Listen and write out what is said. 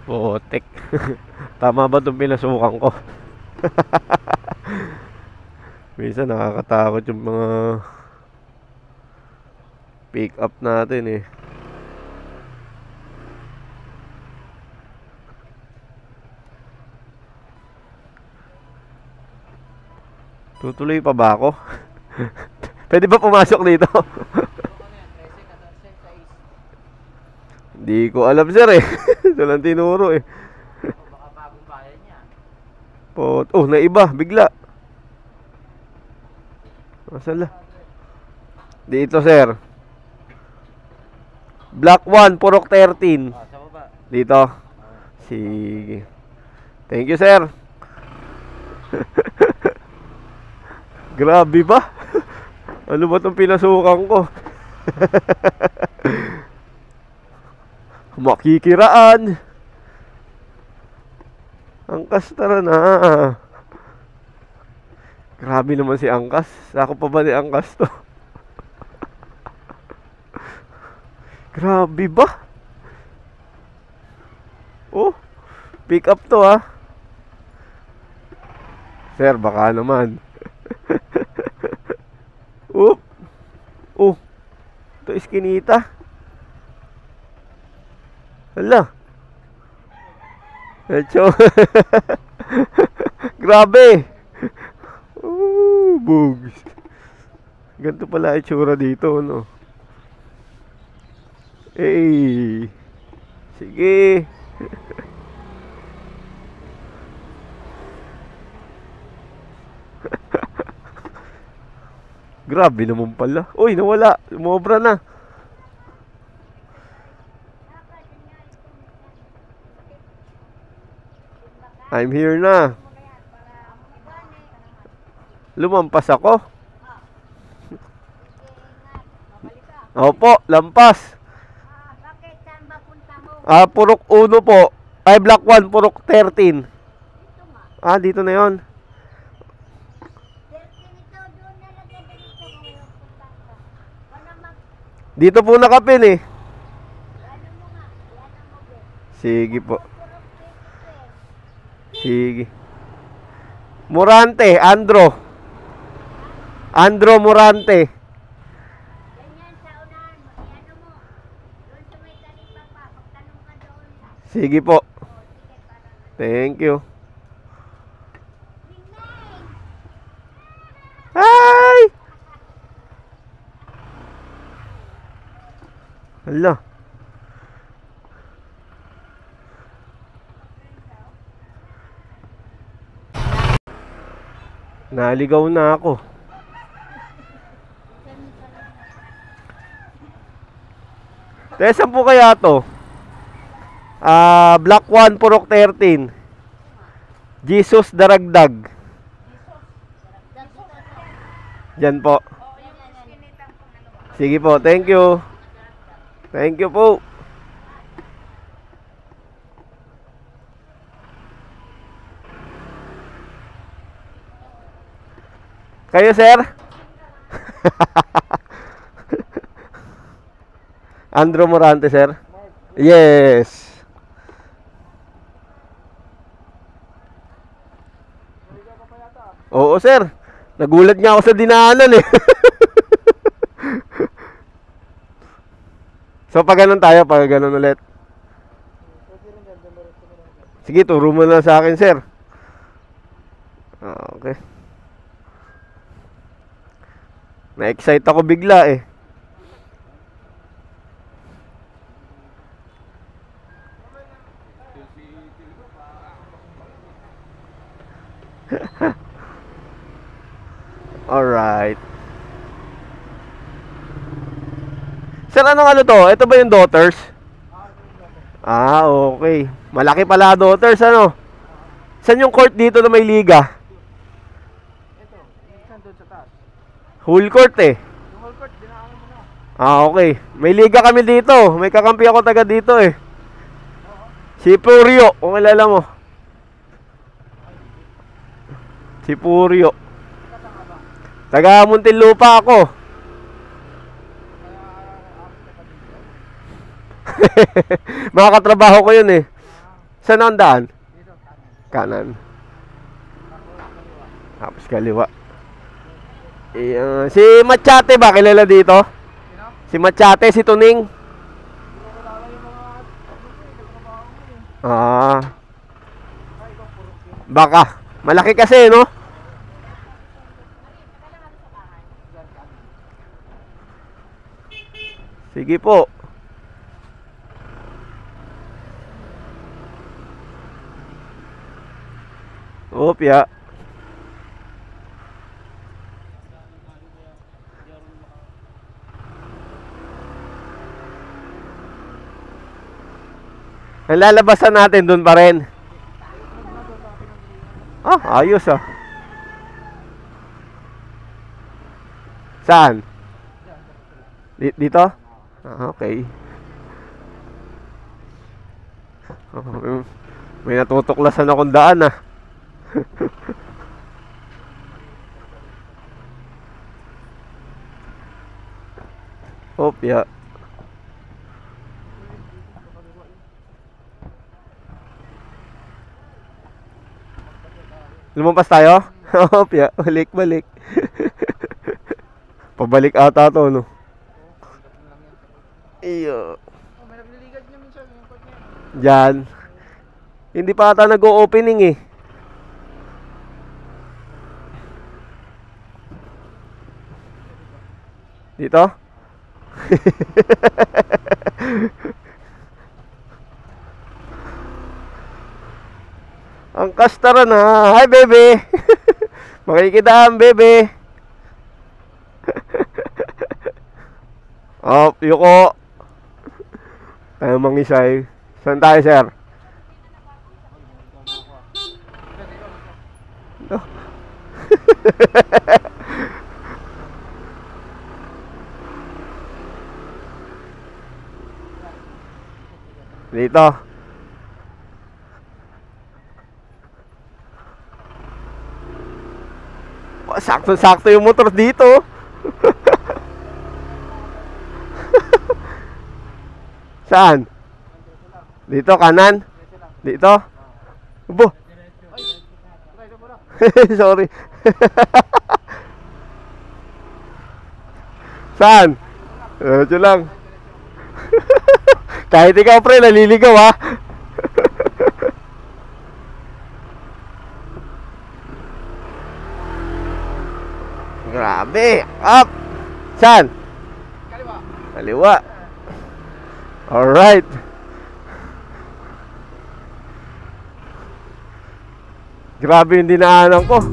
Putek. Tama ba itong pinasukan ko? Minsan nakakatakot yung mga pick up natin eh. Tutuloy pa ba ako? Pwede ba pumasok dito? Hindi ko alam sir eh. Ito lang tinuro eh. Baka bagong bayan niya. Oh, naiba, bigla. Masala. Dito sir. Block 1, Purok 13. Sa baba. Dito. Sige. Thank you sir. Grabe ba? Ano ba itong pinasukan ko? Makikiraan. Angkas, tara na. Grabe naman si Angkas. Ako pa ba ni Angkas to? Grabe ba? Oh, pick up to ah. Sir, baka naman. Oh, oh, ito iskinita. Hala. Echo. Grabe. Bugs. Ganito pala itsura dito, no? Eh. Sige. Grabe naman pala. Uy, nawala. Umobra na. I'm here na. Lumampas ako. Opo, lampas. Bakit? Saan ba punta mo? Purok 1 po. Ay, Block 1, Purok 13. Dito nga. Dito na yon. Dito, doon na lang dito kung mayroong punta ka. Wala mag... Dito po nakapin eh. Ano mo nga? Ano mo ba? Sige po. Purok 50. Sige. Morante, Andro. Andro Morante. Ganyan sa unahan mo. Ano mo? Doon sa may talipa pa. Magtanong ka doon. Sige po. Sige, para. Thank you. Ningning! Hi! Hala. Naligaw na ako. Saan po kaya to? Block 1, Purok 13. Jesus Daragdag. Diyan po. Sige po, thank you. Thank you po. Kayo, sir? Andro Morante, sir? Yes. Oo, sir. Nagulat nga ako sa dinaanan eh. So, pag ganun tayo, pag ganun ulit. Sige, turo mo na sa akin, sir. Okay. Na-excite ako bigla eh. Alright. Sir, anong ano to? Ito ba yung daughters? Okay. Malaki pala daughters, ano? Saan yung court dito na may liga? Ito, saan doon sa taas? Whole court eh. Yung whole court, dinaanan mo na. Okay. May liga kami dito. May kakampi ako taga dito eh. Si Purio, kung kilala mo. Si Purio. Taga Muntinlupa ako. Mga katrabaho ko yun eh. Saan ang daan? Dito, kanan. Kanan. Ako, kaliwa. Tapos kaliwa. Ayan. Si Machate ba kilala dito? Sino? Si Machate, si Tuning. Wala lang yung mga nagtrabaho mo eh. Ah, Ay, ikaw puro yun. baka. Malaki kasi, no? Diyan, kanan. Sige po. Opya. Ang lalabasan natin doon pa rin. Ah, ayos ah. Saan? Dito? Ah, okay. Oh, may natutuklasan akong daan ah. Opya. Lumampas tayo? Opya, balik. Pabalik ata to, no? Iyo. Oh, may nagliligad niya minsan yung court niya. Diyan. Hindi pa ata nag-o-opening eh. Dito? Ang kastara na. Hi, bebe. Makikitaan, bebe. Oh, yuko. Tayo mangisay. Saan tayo, sir? No. Dito. Sakto-sakto yung motor dito. Saan? Dito, kanan? Dito? Bo. Ay, ito mo na. Sorry. Saan? Ito lang. Kahit ikaw, pre, naliligaw ha. Grabe. Up. Saan? Kaliwa. Kaliwa. Alright. Grabe yung dinaanan ko.